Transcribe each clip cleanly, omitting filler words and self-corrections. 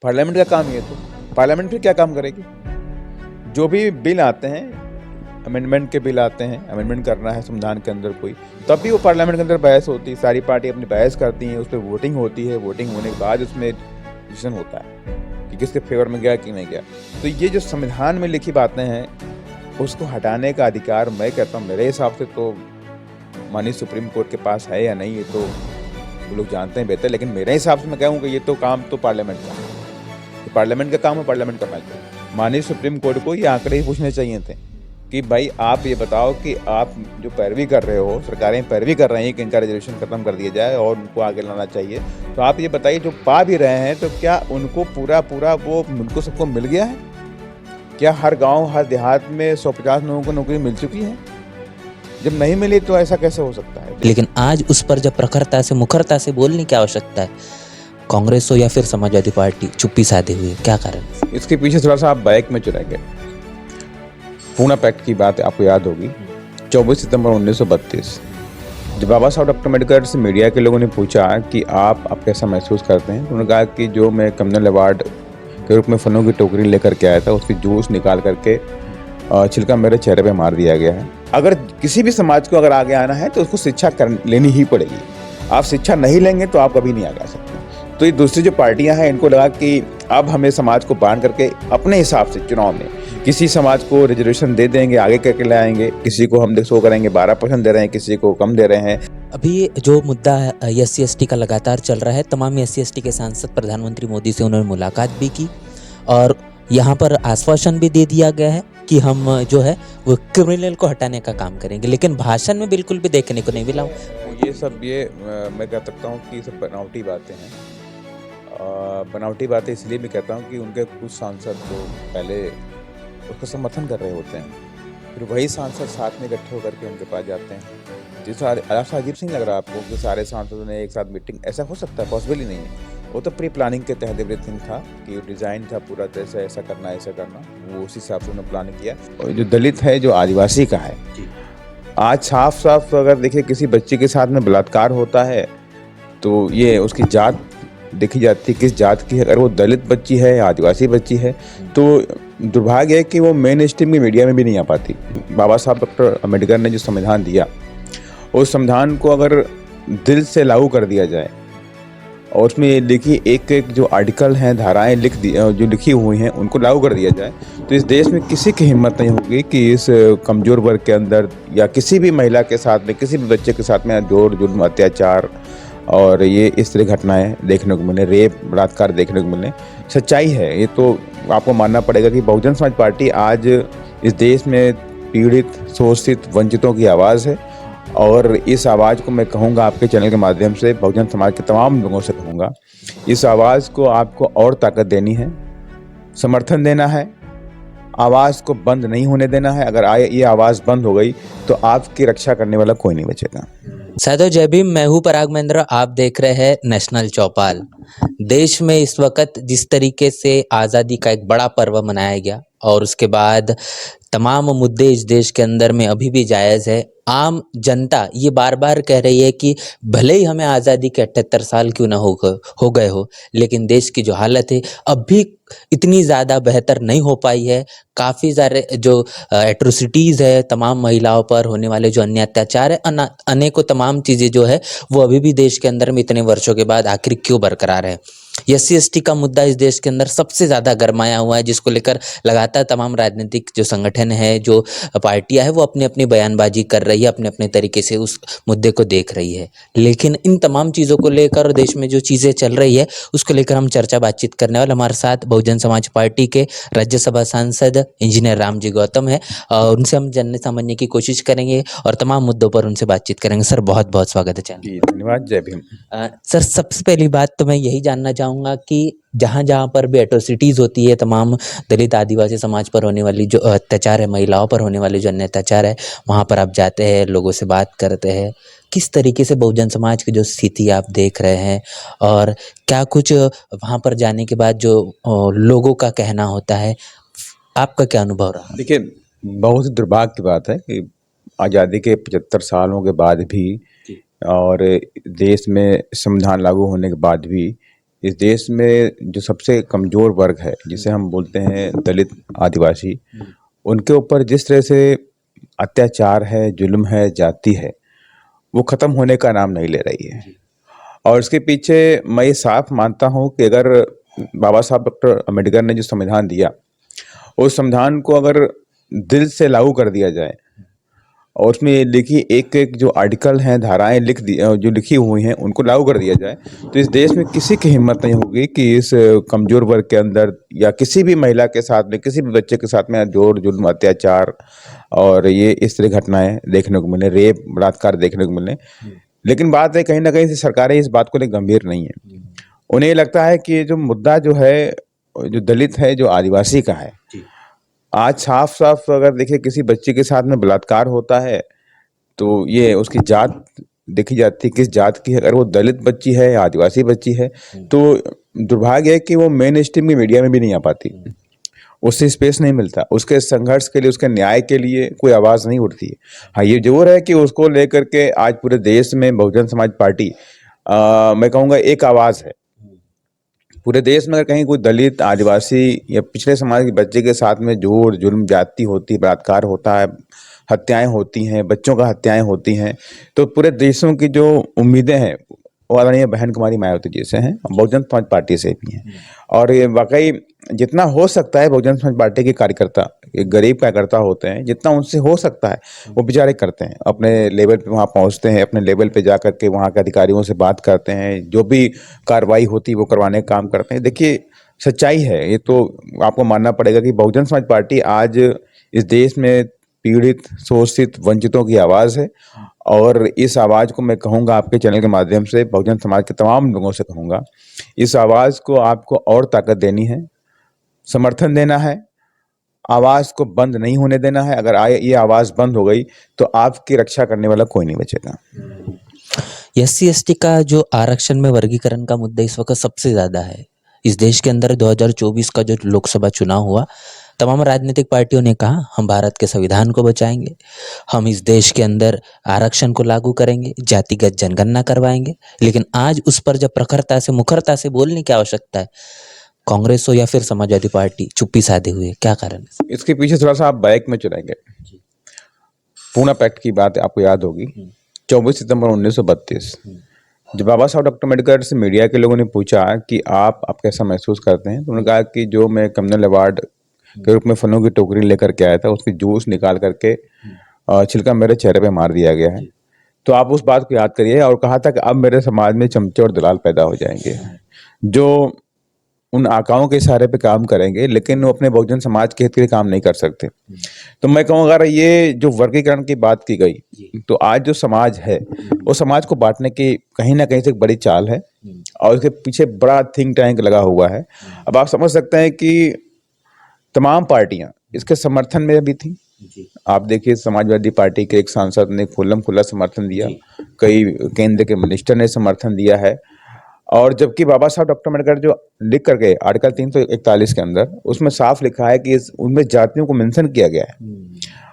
Parliament का काम ही है। तो पार्लियामेंट फिर क्या काम करेगी? जो भी बिल आते हैं, अमेंडमेंट के बिल आते हैं, अमेंडमेंट करना है संविधान के अंदर कोई, तब भी वो पार्लियामेंट के अंदर बहस होती है, सारी पार्टी अपनी बहस करती हैं, उस पर वोटिंग होती है, वोटिंग होने के बाद उसमें डिसीजन होता है कि किसके फेवर में गया कि नहीं गया। तो ये जो संविधान में लिखी बातें हैं, उसको हटाने का अधिकार मैं कहता हूँ मेरे हिसाब से तो माननीय सुप्रीम कोर्ट के पास है या नहीं, ये तो वो लोग जानते हैं बेहतर। लेकिन मेरे हिसाब से मैं कहूँ कि ये तो काम तो पार्लियामेंट का है, तो पार्लियामेंट का काम है, पार्लियामेंट करना चाहिए। माननीय सुप्रीम कोर्ट को ये आंकड़े ही पूछने चाहिए थे कि भाई आप ये बताओ कि आप जो पैरवी कर रहे हो, सरकारें पैरवी कर रही हैं कि इनका रिजर्वेशन खत्म कर दिया जाए और उनको आगे लाना चाहिए, तो आप ये बताइए जो पा भी रहे हैं तो क्या उनको पूरा वो उनको सबको मिल गया है? क्या हर गांव हर देहात में 150 लोगों को नौकरी मिल चुकी है? जब नहीं मिली तो ऐसा कैसे हो सकता है? लेकिन आज उस पर जब प्रखरता से मुखरता से बोलने की आवश्यकता है, कांग्रेस हो या फिर समाजवादी पार्टी चुप्पी साधे हुए, क्या कारण? इसके पीछे थोड़ा सा आप बैक में चले गए। पूना पैक्ट की बात आपको याद होगी, 24 सितंबर 1932, जब बाबा साहब डॉक्टर अम्बेडकर से मीडिया के लोगों ने पूछा कि आप कैसा महसूस करते हैं, तो उन्होंने कहा कि जो मैं कम्युनल अवार्ड के रूप में फलों की टोकरी लेकर के आया था, उसकी जूस निकाल करके छिलका मेरे चेहरे पे मार दिया गया है। अगर किसी भी समाज को अगर आगे आना है तो उसको शिक्षा लेनी ही पड़ेगी। आप शिक्षा नहीं लेंगे तो आप कभी नहीं आगे आ सकते। तो ये दूसरी जो पार्टियां हैं, इनको लगा कि अब हमें समाज को बांध करके अपने हिसाब से चुनाव में किसी समाज को रिजर्वेशन दे देंगे, आगे करके लाएंगे, किसी को हम देखो करेंगे 12% दे रहे हैं, किसी को कम दे रहे हैं। अभी जो मुद्दा SC/ST का लगातार चल रहा है, तमाम SC/ST के सांसद प्रधानमंत्री मोदी से उन्होंने मुलाकात भी की और यहाँ पर आश्वासन भी दे दिया गया है कि हम जो है वो क्रिमिनल को हटाने का काम करेंगे, लेकिन भाषण में बिल्कुल भी देखने को नहीं मिला। ये मैं कह सकता हूँ कि सब बनावटी बातें हैं। बनावटी बातें इसलिए भी कहता हूँ कि उनके कुछ सांसद तो पहले उसका समर्थन कर रहे होते हैं, फिर वही सांसद साथ में इकट्ठे होकर के उनके पास जाते हैं। जिस अजीब से नहीं लग रहा आपको कि सारे सांसदों ने एक साथ मीटिंग? ऐसा हो सकता है? पॉसिबल ही नहीं है। वो तो प्री प्लानिंग के तहत एवरीथिंग था कि डिज़ाइन था पूरा, जैसे ऐसा करना ऐसा करना, वो उसी हिसाब से उन्होंने प्लानिंग किया। और जो दलित है, जो आदिवासी का है, आज साफ साफ अगर देखिए किसी बच्चे के साथ में बलात्कार होता है तो ये उसकी जात देखी जाती है, किस जात की है। अगर वो दलित बच्ची है या आदिवासी बच्ची है तो दुर्भाग्य है कि वो मेन स्ट्रीम की मीडिया में भी नहीं आ पाती। बाबा साहब डॉक्टर अम्बेडकर ने जो संविधान दिया, उस संविधान को अगर दिल से लागू कर दिया जाए और उसमें देखिए एक एक जो आर्टिकल हैं, धाराएं जो लिखी हुई हैं, उनको लागू कर दिया जाए, तो इस देश में किसी की हिम्मत नहीं होगी कि इस कमज़ोर वर्ग के अंदर या किसी भी महिला के साथ में, किसी भी बच्चे के साथ में जोर जुल्म, अत्याचार और ये इस तरह घटनाएं देखने को मिले, रेप बलात्कार देखने को मिले। सच्चाई है, ये तो आपको मानना पड़ेगा कि बहुजन समाज पार्टी आज इस देश में पीड़ित, शोषित, वंचितों की आवाज़ है। और इस आवाज़ को मैं कहूँगा आपके चैनल के माध्यम से बहुजन समाज के तमाम लोगों से कहूँगा, इस आवाज़ को आपको और ताकत देनी है, समर्थन देना है, आवाज़ को बंद नहीं होने देना है। अगर ये आवाज़ बंद हो गई तो आपकी रक्षा करने वाला कोई नहीं बचेगा। साधो जय भीम, मैं हूं पराग महेंद्र, आप देख रहे हैं नेशनल चौपाल। देश में इस वक्त जिस तरीके से आज़ादी का एक बड़ा पर्व मनाया गया और उसके बाद तमाम मुद्दे इस देश के अंदर में अभी भी जायज़ है। आम जनता ये बार बार कह रही है कि भले ही हमें आज़ादी के 78 साल क्यों ना हो गए हो, लेकिन देश की जो हालत है अब भी इतनी ज़्यादा बेहतर नहीं हो पाई है। काफ़ी सारे जो एट्रोसिटीज़ है, तमाम महिलाओं पर होने वाले जो अन्य अत्याचार है, अनेकों तमाम चीज़ें जो है वो अभी भी देश के अंदर में इतने वर्षों के बाद आखिर क्यों बरकरार है। SC/ST का मुद्दा इस देश के अंदर सबसे ज़्यादा गरमाया हुआ है, जिसको लेकर लगातार तमाम राजनीतिक जो संगठन है, जो पार्टियां है, वो अपनी अपनी बयानबाजी कर रही है, अपने अपने तरीके से उस मुद्दे को देख रही है। लेकिन इन तमाम चीज़ों को लेकर देश में जो चीज़ें चल रही है उसको लेकर हम चर्चा बातचीत करने वाले। हमारे साथ बहुजन समाज पार्टी के राज्यसभा सांसद इंजीनियर रामजी गौतम है और उनसे हम जानने समझने की कोशिश करेंगे और तमाम मुद्दों पर उनसे बातचीत करेंगे। सर बहुत बहुत स्वागत है चैनल। धन्यवाद। जय भीम। सर सबसे पहली बात तो मैं यही जानना चाहूँगा कि जहाँ जहाँ पर भी एट्रोसिटीज़ होती है, तमाम दलित आदिवासी समाज पर होने वाली जो अत्याचार है, महिलाओं पर होने वाले जो अन्य अत्याचार है, वहाँ पर आप जाते हैं, लोगों से बात करते हैं, किस तरीके से बहुजन समाज की जो स्थिति आप देख रहे हैं और क्या कुछ वहाँ पर जाने के बाद जो लोगों का कहना होता है, आपका क्या अनुभव रहा? देखिए, बहुत ही दुर्भाग्य की बात है कि आज़ादी के 75 सालों के बाद भी और देश में संविधान लागू होने के बाद भी इस देश में जो सबसे कमज़ोर वर्ग है, जिसे हम बोलते हैं दलित, आदिवासी, उनके ऊपर जिस तरह से अत्याचार है, जुल्म है, जाति है, वो ख़त्म होने का नाम नहीं ले रही है। और इसके पीछे मैं ये साफ मानता हूँ कि अगर बाबा साहब डॉक्टर अम्बेडकर ने जो संविधान दिया, उस संविधान को अगर दिल से लागू कर दिया जाए और उसमें लिखी एक एक जो आर्टिकल हैं, धाराएं जो लिखी हुई हैं, उनको लागू कर दिया जाए, तो इस देश में किसी की हिम्मत नहीं होगी कि इस कमज़ोर वर्ग के अंदर या किसी भी महिला के साथ में, किसी भी बच्चे के साथ में जोर जुल्म, अत्याचार और ये इस तरह घटनाएं देखने को मिले, रेप, बलात्कार देखने को मिले। लेकिन बात है, कहीं ना कहीं से सरकारें इस बात को लेकर गंभीर नहीं है। उन्हें ये लगता है कि ये जो मुद्दा जो है, जो दलित है, जो आदिवासी का है, आज साफ साफ अगर देखिए किसी बच्चे के साथ में बलात्कार होता है तो ये उसकी जात देखी जाती है, किस जात की है। अगर वो दलित बच्ची है या आदिवासी बच्ची है तो दुर्भाग्य है कि वो मेन स्ट्रीम की मीडिया में भी नहीं आ पाती, उससे स्पेस नहीं मिलता, उसके संघर्ष के लिए, उसके न्याय के लिए कोई आवाज़ नहीं उठती है। हाँ, ये जरूर है कि उसको लेकर के आज पूरे देश में बहुजन समाज पार्टी मैं कहूँगा एक आवाज़ है। पूरे देश में अगर कहीं कोई दलित, आदिवासी या पिछड़े समाज के बच्चे के साथ में जोर जुल्म, जाति होती है, बलात्कार होता है, हत्याएं होती हैं, बच्चों का हत्याएं होती हैं, तो पूरे देशों की जो उम्मीदें हैं वो आदरणीय बहन कुमारी मायावती जी से हैं, बहुजन समाज पार्टी से भी हैं। और ये वाकई जितना हो सकता है बहुजन समाज पार्टी के कार्यकर्ता, एक गरीब कार्यकर्ता होते हैं, जितना उनसे हो सकता है वो बेचारे करते हैं। अपने लेवल पे वहाँ पहुँचते हैं, अपने लेवल पे जा करके वहाँ के अधिकारियों से बात करते हैं, जो भी कार्रवाई होती है वो करवाने का काम करते हैं। देखिए, सच्चाई है, ये तो आपको मानना पड़ेगा कि बहुजन समाज पार्टी आज इस देश में पीड़ित, शोषित, वंचितों की आवाज़ है। और इस आवाज़ को मैं कहूँगा आपके चैनल के माध्यम से, बहुजन समाज के तमाम लोगों से कहूँगा, इस आवाज़ को आपको और ताकत देनी है, समर्थन देना है, आवाज़ को बंद नहीं होने देना है। अगर ये आवाज़ बंद हो गई तो आपकी रक्षा करने वाला कोई नहीं बचेगा। एससी एसटी का जो आरक्षण में वर्गीकरण का मुद्दा इस वक्त सबसे ज़्यादा है इस देश के अंदर। 2024 का जो लोकसभा चुनाव हुआ, तमाम राजनीतिक पार्टियों ने कहा हम भारत के संविधान को बचाएंगे, हम इस देश के अंदर आरक्षण को लागू करेंगे, जातिगत जनगणना करवाएंगे। लेकिन आज उस पर जब प्रखरता से, मुखरता से बोलने की आवश्यकता है, कांग्रेस हो या फिर समाजवादी पार्टी चुप्पी साधे हुए, क्या कारण है? इसके पीछे थोड़ा सा आप बैक में चलेंगे। पूना पैक्ट की बात आपको याद होगी, 24 सितंबर 1932, जब बाबा साहब डॉक्टर अम्बेडकर से मीडिया के लोगों ने पूछा कि आप कैसा महसूस करते हैं, तो उन्होंने कहा कि जो मैं कम्युनल अवार्ड के रूप में फलों की टोकरी लेकर के आया था, उसकी जूस निकाल करके छिलका मेरे चेहरे पे मार दिया गया है। तो आप उस बात को याद करिए। और कहा था कि अब मेरे समाज में चमचे और दलाल पैदा हो जाएंगे जो उन आकाओं के इशारे पे काम करेंगे, लेकिन वो अपने बहुजन समाज के हित के लिए काम नहीं कर सकते। तो मैं कहूँगा, अगर ये जो वर्गीकरण की बात की गई, तो आज जो समाज है वो समाज को बांटने की कहीं ना कहीं से एक बड़ी चाल है और इसके पीछे बड़ा थिंक टैंक लगा हुआ है। अब आप समझ सकते हैं कि तमाम पार्टियां इसके समर्थन में भी थी। आप देखिए, समाजवादी पार्टी के एक सांसद ने खुल्ला समर्थन दिया, कई केंद्र के मिनिस्टर ने समर्थन दिया है। और जबकि बाबा साहब डॉक्टर अम्बेडकर जो लिख कर गए आर्टिकल 341 के अंदर, उसमें साफ लिखा है कि उनमें जातियों को मेंशन किया गया है।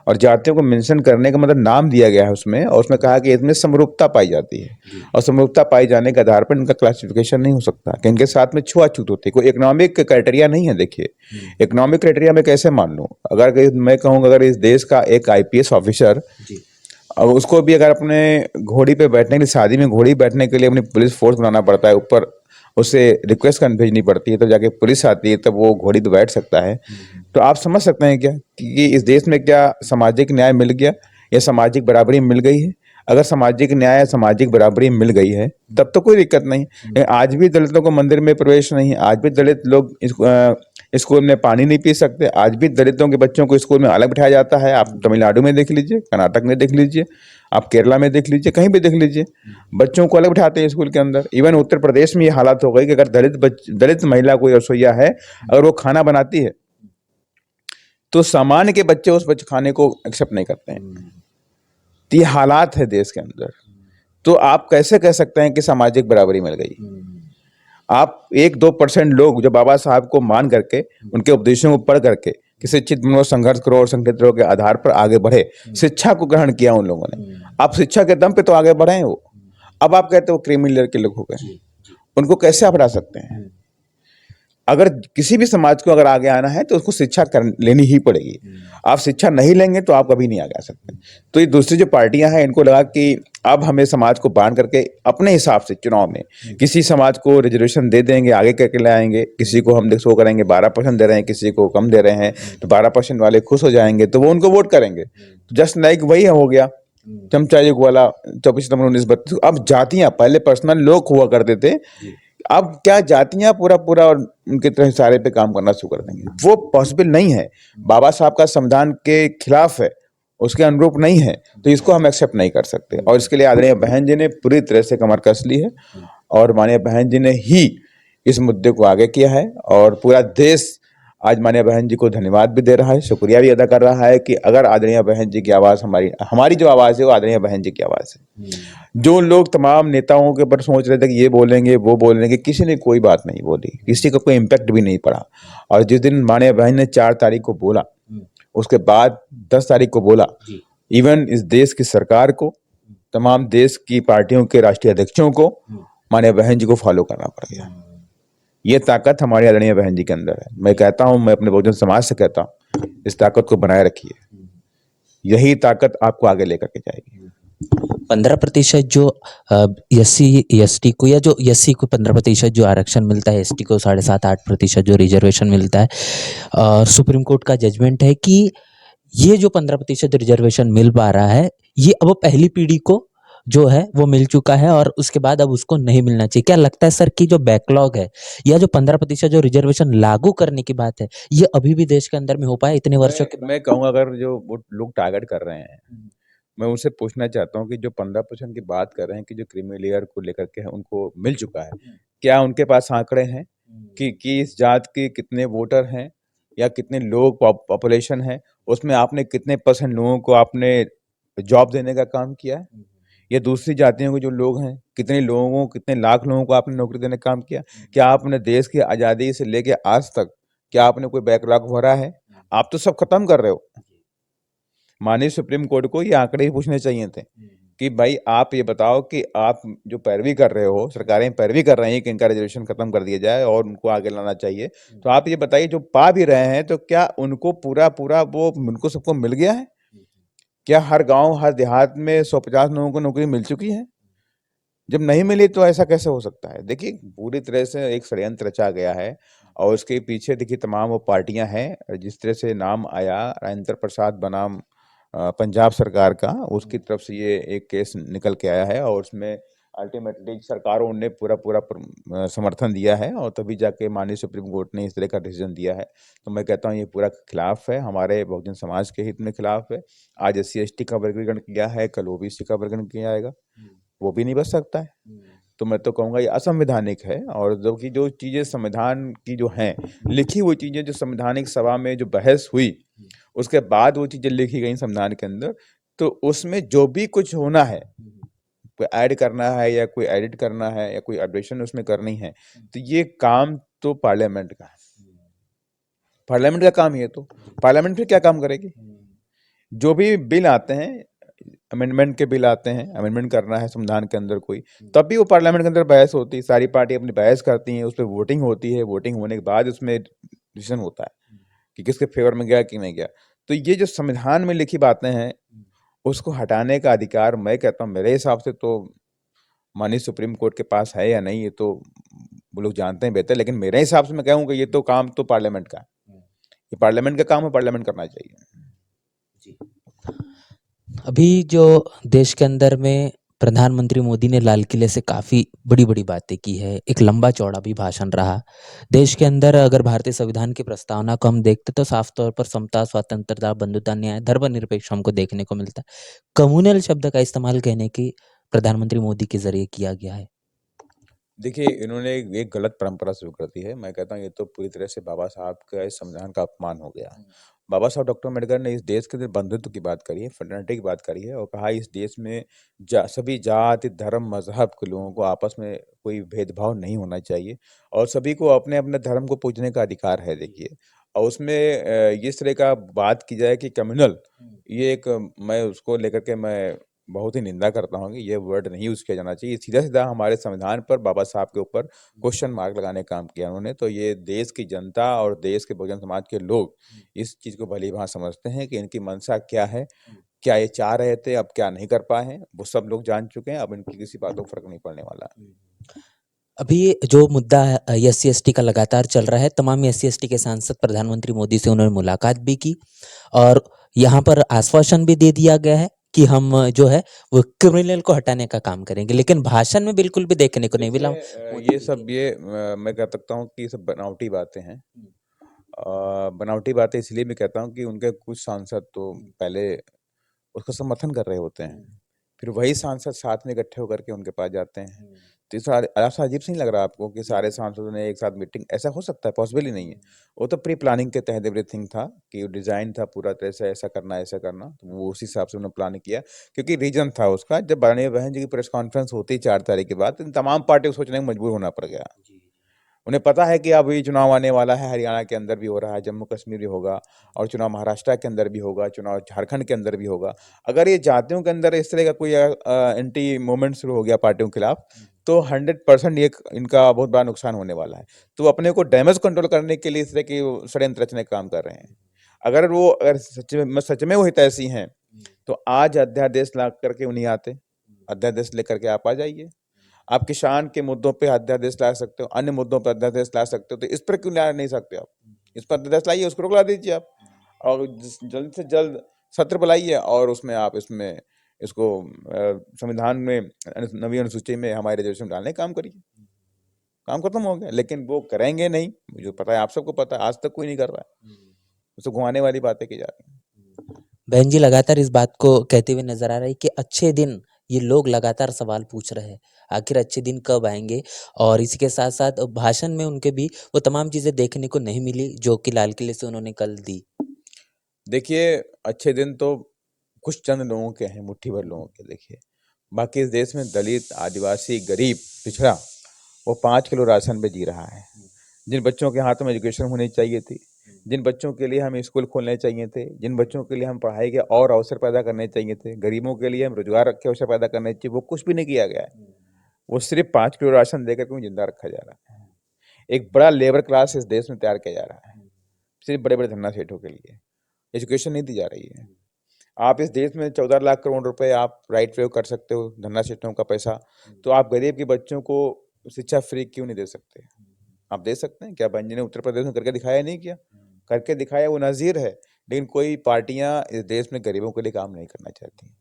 और जातियों को मेंशन करने का मतलब नाम दिया गया है उसमें, और उसमें कहा कि इसमें समरूपता पाई जाती है। और समरूपता पाई जाने के आधार पर इनका क्लासिफिकेशन नहीं हो सकता कि इनके साथ में छुआछूत होती है। कोई इकोनॉमिक क्राइटेरिया नहीं है। देखिए, इकोनॉमिक क्राइटेरिया मैं कैसे मान लूँ? अगर मैं कहूँ, अगर इस देश का एक IPS ऑफिसर, अब उसको भी अगर अपने घोड़ी पे बैठने के लिए, शादी में घोड़ी बैठने के लिए अपनी पुलिस फोर्स बनाना पड़ता है, ऊपर उसे रिक्वेस्ट भेजनी पड़ती है, तो जाके पुलिस आती है, तब वो घोड़ी पे बैठ सकता है। तो आप समझ सकते हैं क्या कि इस देश में क्या सामाजिक न्याय मिल गया या सामाजिक बराबरी मिल गई है? अगर सामाजिक न्याय, सामाजिक बराबरी मिल गई है तब तो कोई दिक्कत नहीं। आज भी दलितों को मंदिर में प्रवेश नहीं है, आज भी दलित लोग स्कूल में पानी नहीं पी सकते, आज भी दलितों के बच्चों को स्कूल में अलग बिठाया जाता है। आप तमिलनाडु में देख लीजिए, कर्नाटक में देख लीजिए, आप केरला में देख लीजिए, कहीं भी देख लीजिए, बच्चों को अलग बिठाते हैं स्कूल के अंदर। इवन उत्तर प्रदेश में ये हालात हो गई कि अगर दलित महिला कोई रसोईया है, अगर वो खाना बनाती है तो सामान्य के बच्चे उस खाने को एक्सेप्ट नहीं करते हैं। तो ये हालात है देश के अंदर। तो आप कैसे कह सकते हैं कि सामाजिक बराबरी मिल गई? आप 1-2% लोग जो बाबा साहब को मान करके, उनके उपदेशों को पढ़ करके कि शिक्षित बनो, संघर्ष करो और संगठित रहो के आधार पर आगे बढ़े, शिक्षा को ग्रहण किया उन लोगों ने। आप शिक्षा के दम पे तो आगे बढ़े हैं वो। अब आप कहते हो क्रीमी लेयर के लोग हो गए। उनको कैसे आप हटा सकते हैं? अगर किसी भी समाज को अगर आगे आना है तो उसको शिक्षा लेनी ही पड़ेगी। आप शिक्षा नहीं लेंगे तो आप कभी नहीं आगे आ सकते। तो ये दूसरी जो पार्टियां हैं इनको लगा कि अब हमें समाज को बांध करके अपने हिसाब से चुनाव में किसी समाज को रिजर्वेशन दे देंगे, आगे करके लाएंगे, किसी को हम देखो करेंगे 12% दे रहे हैं, किसी को कम दे रहे हैं, तो 12% वाले खुश हो जाएंगे तो वो उनको वोट करेंगे। जस्ट लाइक वही हो गया चमचा युग वाला 24 नंबर 19 32। अब जातियां पहले पर्सनल लोग हुआ करते थे, अब क्या जातियां पूरा पूरा और उनके तरह सारे पे काम करना शुरू कर देंगे, वो पॉसिबल नहीं है। बाबा साहब का संविधान के खिलाफ है, उसके अनुरूप नहीं है, तो इसको हम एक्सेप्ट नहीं कर सकते। और इसके लिए आदरणीय बहन जी ने पूरी तरह से कमर कस ली है और माननीय बहन जी ने ही इस मुद्दे को आगे किया है और पूरा देश आज माननीय बहन जी को धन्यवाद भी दे रहा है, शुक्रिया भी अदा कर रहा है कि अगर आदरणीय बहन जी की आवाज़ हमारी हमारी जो आवाज़ है वो आदरणीय बहन जी की आवाज़ है। जो लोग तमाम नेताओं के ऊपर सोच रहे थे कि ये बोलेंगे वो बोलेंगे, किसी ने कोई बात नहीं बोली, किसी का कोई इम्पैक्ट भी नहीं पड़ा। और जिस दिन माननीय बहन ने 4 तारीख को बोला, उसके बाद 10 तारीख को बोला, इवन इस देश की सरकार को, तमाम देश की पार्टियों के राष्ट्रीय अध्यक्षों को माननीय बहन जी को फॉलो करना पड़ गया। ये ताकत हमारी आदरणीय बहन जी के अंदर है। मैं कहता हूं, मैं अपने बहुजन समाज से कहता हूं, इस ताकत को बनाए रखिए, यही ताकत आपको आगे लेकर के जाएगी। 15% जो एससी एसटी को, या जो एससी को 15% जो आरक्षण मिलता है, एसटी को 7.5-8% जो रिजर्वेशन मिलता है, सुप्रीम कोर्ट का जजमेंट है कि ये जो 15% रिजर्वेशन मिल पा रहा है, ये अब पहली पीढ़ी को जो है वो मिल चुका है और उसके बाद अब उसको नहीं मिलना चाहिए। क्या लगता है सर कि जो बैकलॉग है या जो 15% जो रिजर्वेशन लागू करने की बात है, ये अभी भी देश के अंदर में हो पाया इतने वर्षों के बाद? मैं कहूँगा अगर जो वो लोग टारगेट कर रहे हैं, मैं उनसे पूछना चाहता हूँ कि जो 15% की बात कर रहे हैं कि जो क्रीमी लेयर को लेकर के उनको मिल चुका है, क्या उनके पास आंकड़े हैं कि इस जात के कितने वोटर हैं या कितने लोग पॉपुलेशन है, उसमें आपने कितने % लोगों को आपने जॉब देने का काम किया है, या दूसरी जातियों के जो लोग हैं कितने लोगों कितने लाख लोगों को आपने नौकरी देने का काम किया? क्या आपने देश की आज़ादी से लेके आज तक क्या आपने कोई बैकलॉग भरा है? आप तो सब खत्म कर रहे हो। माननीय सुप्रीम कोर्ट को ये आंकड़े ही पूछने चाहिए थे कि भाई आप ये बताओ कि आप जो पैरवी कर रहे हो, सरकारें पैरवी कर रही हैं कि इनका रिजर्वेशन खत्म कर दिया जाए और उनको आगे लाना चाहिए, तो आप ये बताइए जो पा भी रहे हैं तो क्या उनको पूरा पूरा वो उनको सबको मिल गया है? क्या हर गांव हर देहात में 150 लोगों को नौकरी मिल चुकी है? जब नहीं मिली तो ऐसा कैसे हो सकता है? देखिए पूरी तरह से एक षड्यंत्र रचा गया है और उसके पीछे देखिए तमाम वो पार्टियां हैं। जिस तरह से नाम आया राजेंद्र प्रसाद बनाम पंजाब सरकार का, उसकी तरफ से ये एक केस निकल के आया है और उसमें अल्टीमेटली सरकारों ने पूरा पूरा समर्थन दिया है और तभी जाके माननीय सुप्रीम कोर्ट ने इस तरह का डिसीजन दिया है। तो मैं कहता हूँ ये पूरा खिलाफ है, हमारे बहुजन समाज के हित में खिलाफ है। आज SC ST का वर्गीकरण किया है, कल OBC का वर्गीकरण किया जाएगा, वो भी नहीं बच सकता है। तो मैं तो कहूँगा ये असंवैधानिक है। और जबकि जो चीज़ें संविधान की जो हैं, लिखी हुई चीज़ें जो संवैधानिक सभा में जो बहस हुई, उसके बाद वो चीज़ें लिखी गई संविधान के अंदर, तो उसमें जो भी कुछ होना है, कोई ऐड करना है या कोई एडिट करना है या कोई अपडेशन उसमें करनी है, तो ये काम तो पार्लियामेंट का है। पार्लियामेंट का काम ही है, तो पार्लियामेंट फिर क्या काम करेगी? जो भी बिल आते हैं, अमेंडमेंट के बिल आते हैं, अमेंडमेंट करना है संविधान के अंदर कोई, तब भी वो पार्लियामेंट के अंदर बहस होती है, सारी पार्टी अपनी बहस करती हैं, उस पर वोटिंग होती है, वोटिंग होने के बाद उसमें डिसीजन होता है कि किसके फेवर में गया कि नहीं गया। तो ये जो संविधान में लिखी बातें हैं, उसको हटाने का अधिकार मैं कहता हूँ मेरे हिसाब से तो माननीय सुप्रीम कोर्ट के पास है या नहीं, ये तो वो लोग जानते हैं बेहतर, लेकिन मेरे हिसाब से मैं कहूँगा ये तो काम तो पार्लियामेंट का है। ये पार्लियामेंट का काम है, पार्लियामेंट करना चाहिए। अभी जो देश के अंदर में प्रधानमंत्री मोदी ने लाल किले से काफ़ी बड़ी-बड़ी बातें की है, एक लंबा-चौड़ा भी भाषण रहा। देश के अंदर अगर भारतीय संविधान की प्रस्तावना को हम देखते तो साफ तौर पर समता, स्वतंत्रता, बंधुता, न्याय, धर्मनिरपेक्ष हमको देखने को मिलता है। कम्युनल शब्द का इस्तेमाल कहने की प्रधानमंत्री मोदी के ज़रिए किया गया है। देखिए इन्होंने एक गलत परंपरा शुरू कर दी है। मैं कहता हूँ ये तो पूरी तरह से बाबा साहब का इस संविधान का अपमान हो गया। बाबा साहब डॉक्टर अम्बेडकर ने इस देश के अंदर बंधुत्व की बात करी है, फ्रेटर्निटी की बात करी है और कहा इस देश में सभी जाति धर्म मजहब के लोगों को आपस में कोई भेदभाव नहीं होना चाहिए और सभी को अपने अपने धर्म को पूजने का अधिकार है। देखिए और उसमें इस तरह का बात की जाए कि कम्युनल, ये एक मैं उसको लेकर के मैं बहुत ही निंदा करता हूँ कि ये वर्ड नहीं यूज़ किया जाना चाहिए। सीधा-सीधा हमारे संविधान पर बाबा साहब के ऊपर क्वेश्चन मार्क लगाने का काम किया उन्होंने। तो ये देश की जनता और देश के बहुजन समाज के लोग इस चीज़ को भली-भाँति समझते हैं कि इनकी मंशा क्या है, क्या ये चाह रहे थे, अब क्या नहीं कर पाए हैं, वो सब लोग जान चुके हैं। अब इनकी किसी बातों का फ़र्क नहीं पड़ने वाला है। अभी जो मुद्दा एस सी एस टी का लगातार चल रहा है, तमाम एस सी एस टी के सांसद प्रधानमंत्री मोदी से उन्होंने मुलाकात भी की और यहाँ पर आश्वासन भी दे दिया गया है कि हम जो है वो क्रिमिनल को हटाने का काम करेंगे, लेकिन भाषण में बिल्कुल भी देखने को नहीं मिला। देखिए, मैं कह सकता हूँ कि ये सब बनावटी बातें हैं। बनावटी बातें इसलिए मैं कहता हूँ कि उनके कुछ सांसद तो पहले उसका समर्थन कर रहे होते हैं, फिर वही सांसद साथ में इकट्ठे होकर के उनके पास जाते हैं। तो ये सारे ऐसा अजीब से नहीं लग रहा आपको कि सारे सांसदों ने एक साथ मीटिंग, ऐसा हो सकता है? पॉसिबल ही नहीं है। वो तो प्री प्लानिंग के तहत एवरीथिंग था कि डिज़ाइन था पूरा तरह से, ऐसा करना, ऐसा करना। तो वो उस हिसाब से उन्होंने प्लान किया, क्योंकि रीज़न था उसका। जब माननीय बहन जी की प्रेस कॉन्फ्रेंस होती 4 तारीख के बाद, तो इन तमाम पार्टी को सोचने में मजबूर होना पड़ गया। उन्हें पता है कि अब ये चुनाव आने वाला है, हरियाणा के अंदर भी हो रहा है, जम्मू कश्मीर भी होगा और चुनाव महाराष्ट्र के अंदर भी होगा, चुनाव झारखंड के अंदर भी होगा। अगर ये जातियों के अंदर इस तरह का कोई एंटी मूवमेंट शुरू हो गया पार्टियों के खिलाफ, तो 100% ये इनका बहुत बड़ा नुकसान होने वाला है। तो वो अपने को डैमेज कंट्रोल करने के लिए इस तरह की षड्यंत्र रचने का काम कर रहे हैं। अगर सच में वो हितैषी हैं, तो आज अध्यादेश ला करके उन्हीं आते, अध्यादेश लेकर के आप आ जाइए। आप किसान के मुद्दों पे अध्यादेश ला सकते हो, अन्य मुद्दों पर अध्यादेश ला सकते हो, तो इस पर क्यों ला नहीं सकते आप? इस पर अध्यादेश लाइए, उसको रोक ला दीजिए आप, और जल्द से जल्द सत्र बुलाइए और उसमें आप इसको संविधान में नवी अनुसूची में हमारे रिजर्वेशन डालने का काम करिए। काम खत्म हो गया। लेकिन वो करेंगे नहीं, मुझे पता है, आप सबको पता है, आज तक कोई नहीं कर रहा है। उसको घुमाने वाली बातें की जा रही हैं। बहन जी लगातार इस बात को कहते हुए नजर आ रही है कि अच्छे दिन, ये लोग लगातार सवाल पूछ रहे हैं, आखिर अच्छे दिन कब आएंगे। और इसी के साथ साथ भाषण में उनके भी वो तमाम चीजें देखने को नहीं मिली जो कि लाल किले से उन्होंने कल दी। देखिए, अच्छे दिन तो कुछ चंद लोगों के हैं, मुट्ठी भर लोगों के। देखिए, बाकी इस देश में दलित, आदिवासी, गरीब, पिछड़ा, वो 5 किलो राशन पे जी रहा है। जिन बच्चों के हाथों में एजुकेशन होनी चाहिए थी, जिन बच्चों के लिए हम स्कूल खोलने चाहिए थे, जिन बच्चों के लिए हम पढ़ाई के और अवसर पैदा करने चाहिए थे, गरीबों के लिए हम रोजगार के अवसर पैदा करने चाहिए, वो कुछ भी नहीं किया गया है। वो सिर्फ 5 किलो राशन देकर के उन्हें जिंदा रखा जा रहा है। एक बड़ा लेबर क्लास इस देश में तैयार किया जा रहा है, सिर्फ बड़े बड़े धन्ना सेठों के लिए। एजुकेशन नहीं दी जा रही है। आप इस देश में 14 लाख करोड़ रुपए आप राइट प्रयोग कर सकते हो, धन्ना सेठों का पैसा, तो आप गरीब के बच्चों को शिक्षा फ्री क्यों नहीं दे सकते? आप दे सकते हैं क्या? बहन जी ने उत्तर प्रदेश में करके दिखाया नहीं किया? करके दिखाया, वो नज़ीर है। लेकिन कोई पार्टियां इस देश में गरीबों के लिए काम नहीं करना चाहती।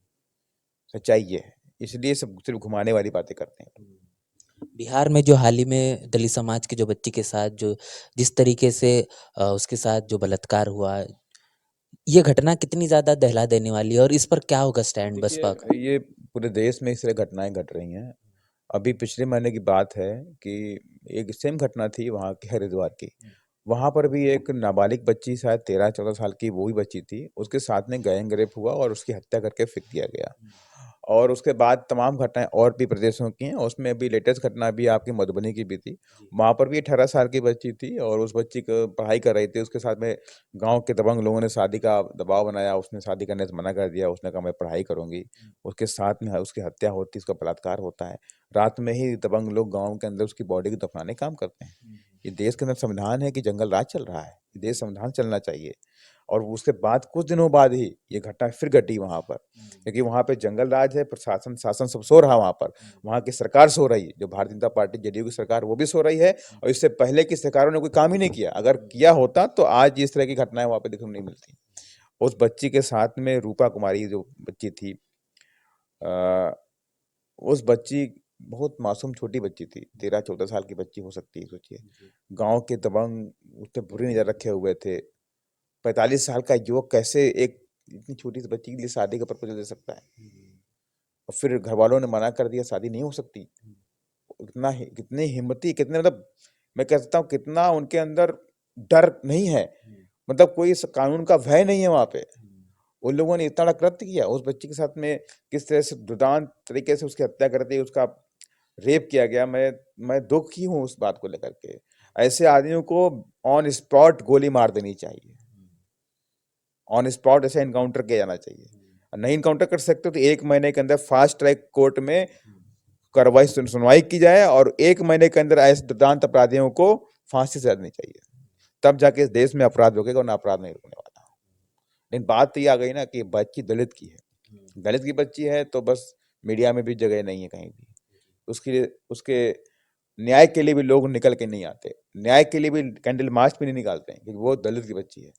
सच्चाई ये है, इसलिए सब सिर्फ घुमाने वाली बातें करते हैं। बिहार में जो हाल ही में दलित समाज के जो बच्ची के साथ जो जिस तरीके से उसके साथ जो बलात्कार हुआ, ये घटना कितनी ज़्यादा दहला देने वाली है और इस पर क्या होगा स्टैंड बसपा का? देखिए, ये पूरे देश में इस तरह घटनाएं घट रही हैं। अभी पिछले महीने की बात है कि एक सेम घटना थी वहाँ की, हरिद्वार की। वहाँ पर भी एक नाबालिग बच्ची, शायद 13-14 साल की वो ही बच्ची थी, उसके साथ में गैंग रेप हुआ और उसकी हत्या करके फेंक दिया गया। और उसके बाद तमाम घटनाएं और भी प्रदेशों की हैं, उसमें अभी लेटेस्ट घटना भी आपकी मधुबनी की भी थी। वहाँ पर भी 18 साल की बच्ची थी और उस बच्ची को पढ़ाई कर रही थी, उसके साथ में गांव के दबंग लोगों ने शादी का दबाव बनाया, उसने शादी करने से मना कर दिया, उसने कहा मैं पढ़ाई करूंगी। उसके साथ में उसकी हत्या होती, उसका बलात्कार होता है। रात में ही दबंग लोग गांव के अंदर उसकी बॉडी को दफनाने का काम करते हैं। ये देश के अंदर संविधान है कि जंगल राज चल रहा है, ये देश संविधान चलना चाहिए। और उसके बाद कुछ दिनों बाद ही ये घटना फिर घटी वहां पर, क्योंकि वहां पे जंगल राज है, प्रशासन शासन सब सो रहा है वहां पर। वहां की सरकार सो रही है, जो भारतीय जनता पार्टी जेडीयू की सरकार, वो भी सो रही है। और इससे पहले की सरकारों ने कोई काम ही नहीं किया। अगर किया होता तो आज इस तरह की घटनाएं वहां पे देखने को नहीं मिलती। उस बच्ची के साथ में रूपा कुमारी जो बच्ची थी, आ, उस बच्ची बहुत मासूम छोटी बच्ची थी, 13-14 साल की बच्ची हो सकती है, सोचिए। गांव के दबंग उस पर बुरी नजर रखे हुए थे। 45 साल का युवक कैसे एक इतनी छोटी सी बच्ची के लिए शादी का प्रपोजल दे सकता है? और फिर घर वालों ने मना कर दिया, शादी नहीं हो सकती। कितनी हिम्मती, कितने, मतलब मैं कह सकता हूँ कितना उनके अंदर डर नहीं है, मतलब कोई कानून का भय नहीं है वहां पे। उन लोगों ने इतना बड़ा कृत्य किया उस बच्ची के साथ में, किस तरह से दुर्दांत तरीके से उसकी हत्या कर दी, उसका रेप किया गया। मैं दुखी हूँ उस बात को लेकर के। ऐसे आदमियों को ऑन स्पॉट गोली मार देनी चाहिए, ऑन स्पॉट ऐसे एनकाउंटर किया जाना चाहिए। नहीं इनकाउंटर कर सकते तो 1 महीने के अंदर फास्ट ट्रैक कोर्ट में कार्रवाई सुनवाई की जाए और 1 महीने के अंदर ऐसे दुर्दांत अपराधियों को फांसी से देनी चाहिए। तब जाके इस देश में अपराध रुकेगा, वरना अपराध नहीं रुकने वाला। लेकिन बात तो ये आ गई ना कि बच्ची दलित की है, दलित की बच्ची है तो बस मीडिया में भी जगह नहीं है कहीं भी। उसके लिए उसके न्याय के लिए भी लोग निकल के नहीं आते, न्याय के लिए भी कैंडल मार्च भी नहीं निकालते हैं, क्योंकि वो दलित की बच्ची है।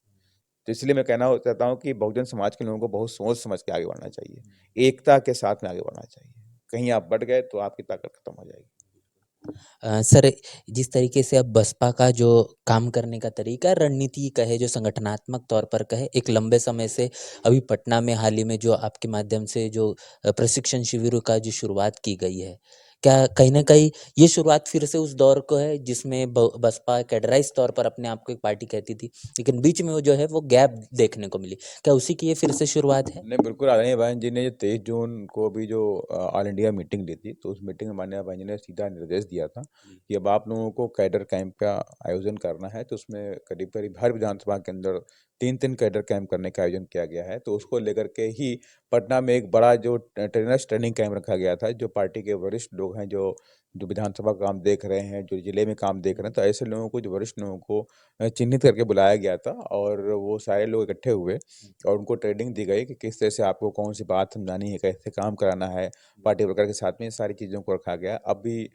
तो इसलिए मैं कहना चाहता हूँ कि बहुजन समाज के लोगों को बहुत सोच समझ के आगे बढ़ना चाहिए, एकता के साथ में आगे बढ़ना चाहिए। कहीं आप बढ़ गए तो आपकी ताकत खत्म हो जाएगी। सर, जिस तरीके से अब बसपा का जो काम करने का तरीका रणनीति कहे, जो संगठनात्मक तौर पर कहे, एक लंबे समय से अभी पटना में हाल ही में जो आपके माध्यम से जो प्रशिक्षण शिविरों का जो शुरुआत की गई है, क्या कहीं न कहीं ये शुरुआत फिर से उस दौर को है जिसमें ब बसपा कैडराइज़ तौर पर अपने आप को एक पार्टी कहती थी, लेकिन बीच में वो जो है वो गैप देखने को मिली। क्या उसी की ये फिर से शुरुआत है? नहीं, बिल्कुल आदरणीय बहन जी ने जो 23 जून को भी जो ऑल इंडिया मीटिंग ली थी, तो उस मीटिंग में माननीय बहन जी ने सीधा निर्देश दिया था कि अब आप लोगों को कैडर कैंप का आयोजन करना है, तो उसमें करीब-करीब हर विधानसभा के अंदर 3-3 कैडर कैंप करने का आयोजन किया गया है। तो उसको लेकर के ही पटना में एक बड़ा जो ट्रेनर्स ट्रेनिंग कैंप रखा गया था, जो पार्टी के वरिष्ठ लोग हैं, जो जो विधानसभा का काम देख रहे हैं, जो जिले में काम देख रहे हैं, तो ऐसे लोगों को, जो वरिष्ठ लोगों को चिन्हित करके बुलाया गया था और वो सारे लोग इकट्ठे हुए और उनको ट्रेनिंग दी गई कि किस तरह से आपको कौन सी बात समझानी है, कैसे काम कराना है, पार्टी वर्कर के साथ में, ये सारी चीज़ों को रखा गया। अभी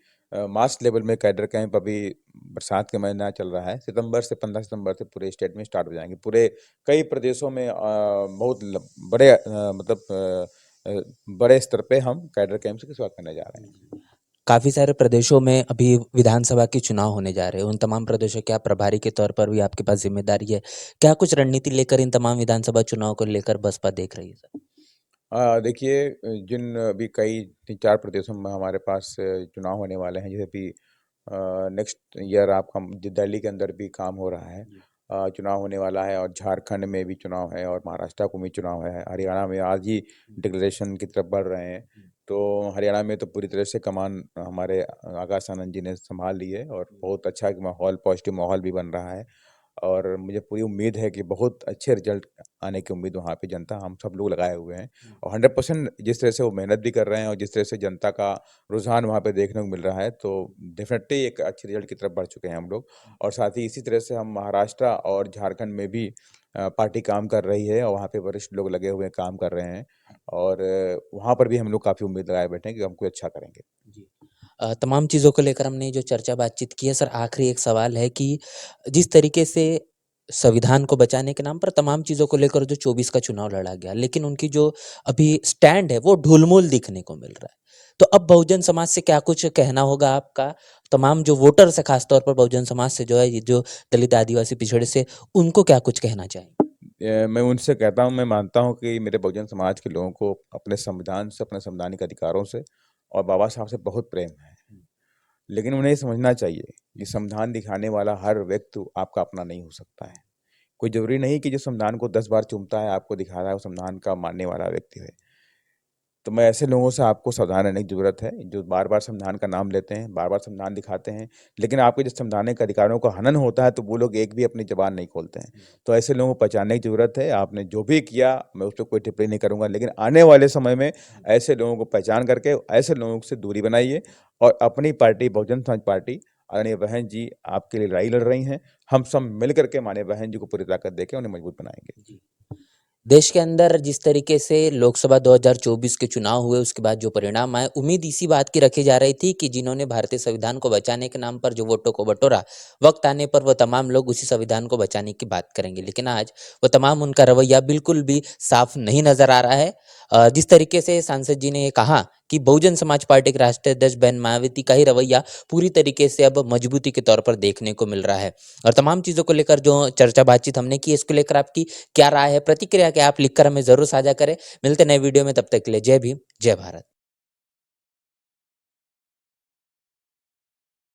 मास लेवल में कैडर कैंप अभी बरसात के महीना चल रहा है, सितंबर से 15 सितंबर से पूरे स्टेट में स्टार्ट हो जाएंगे। पूरे कई प्रदेशों में बहुत बड़े बड़े स्तर पे हम कैडर कैंप की शुरुआत करने जा रहे हैं। काफ़ी सारे प्रदेशों में अभी विधानसभा के चुनाव होने जा रहे हैं। उन तमाम प्रदेशों के आप प्रभारी के तौर पर भी आपके पास ज़िम्मेदारी है। क्या कुछ रणनीति लेकर इन तमाम विधानसभा चुनाव को लेकर बसपा देख रही है सर? देखिए, जिन अभी कई 3-4 प्रदेशों में हमारे पास चुनाव होने वाले हैं, जैसे अभी नेक्स्ट ईयर आपका दिल्ली के अंदर भी काम हो रहा है, चुनाव होने वाला है और झारखंड में भी चुनाव है और महाराष्ट्र को भी चुनाव है, हरियाणा में आज ही डिक्लेरेशन की तरफ बढ़ रहे हैं। तो हरियाणा में तो पूरी तरह से कमान हमारे आकाश आनंद जी ने संभाल ली है और बहुत अच्छा एक माहौल, पॉजिटिव माहौल भी बन रहा है और मुझे पूरी उम्मीद है कि बहुत अच्छे रिजल्ट आने की उम्मीद वहाँ पे जनता, हम सब लोग लगाए हुए हैं और 100% जिस तरह से वो मेहनत भी कर रहे हैं और जिस तरह से जनता का रुझान वहाँ पे देखने को मिल रहा है, तो डेफिनेटली एक अच्छे रिजल्ट की तरफ बढ़ चुके हैं हम लोग। और साथ ही इसी तरह से हम महाराष्ट्र और झारखंड में भी पार्टी काम कर रही है और वहाँ पे वरिष्ठ लोग लगे हुए हैं, काम कर रहे हैं और वहाँ पर भी हम लोग काफ़ी उम्मीद लगाए बैठे हैं कि हम कुछ अच्छा करेंगे। तमाम चीज़ों को लेकर हमने जो चर्चा बातचीत की है सर, आखिरी एक सवाल है कि जिस तरीके से संविधान को बचाने के नाम पर तमाम चीज़ों को लेकर जो 24 का चुनाव लड़ा गया, लेकिन उनकी जो अभी स्टैंड है वो ढुलमुल दिखने को मिल रहा है। तो अब बहुजन समाज से क्या कुछ कहना होगा आपका? तमाम जो वोटर्स है, खास तौर पर बहुजन समाज से जो है, ये जो दलित आदिवासी पिछड़े से, उनको क्या कुछ कहना चाहेंगे? मैं उनसे कहता हूँ, मैं मानता हूँ कि मेरे बहुजन समाज के लोगों को अपने संविधान से, अपने संवैधानिक अधिकारों से और बाबा साहब से बहुत प्रेम है। लेकिन उन्हें ये समझना चाहिए कि संविधान दिखाने वाला हर व्यक्ति आपका अपना नहीं हो सकता है। कोई ज़रूरी नहीं कि जो संविधान को 10 बार चूमता है, आपको दिखा रहा है, वो संविधान का मानने वाला व्यक्ति है। तो मैं ऐसे लोगों से आपको सावधान रहने की ज़रूरत है, जो बार-बार संविधान का नाम लेते हैं, बार-बार संविधान दिखाते हैं, लेकिन आपके जब संवैधानिक अधिकारों का हनन होता है, तो वो लोग एक भी अपनी ज़बान नहीं खोलते हैं। तो ऐसे लोगों को पहचानने की ज़रूरत है। आपने जो भी किया, मैं उस पे कोई टिप्पणी नहीं करूँगा, लेकिन आने वाले समय में ऐसे लोगों को पहचान करके ऐसे लोगों से दूरी बनाइए और अपनी पार्टी, बहुजन समाज पार्टी, आदरणीय बहन जी आपके लिए लड़ाई लड़ रही हैं। हम सब मिल कर के माननीय बहन जी को पूरी ताकत देके उन्हें मजबूत बनाएँगे। देश के अंदर जिस तरीके से लोकसभा 2024 के चुनाव हुए, उसके बाद जो परिणाम आए, उम्मीद इसी बात की रखी जा रही थी कि जिन्होंने भारतीय संविधान को बचाने के नाम पर जो वोटों को बटोरा, वक्त आने पर वो तमाम लोग उसी संविधान को बचाने की बात करेंगे। लेकिन आज वो तमाम उनका रवैया बिल्कुल भी साफ नहीं नजर आ रहा है। जिस तरीके से सांसद जी ने ये कहा कि बहुजन समाज पार्टी के राष्ट्रीय अध्यक्ष बहन मायावती का ही रवैया पूरी तरीके से अब मजबूती के तौर पर देखने को मिल रहा है। और तमाम चीज़ों को लेकर जो चर्चा बातचीत हमने की, इसको लेकर आपकी क्या राय है, प्रतिक्रिया क्या है, आप लिखकर हमें ज़रूर साझा करें। मिलते हैं नए वीडियो में, तब तक के लिए जय भीम, जय भारत।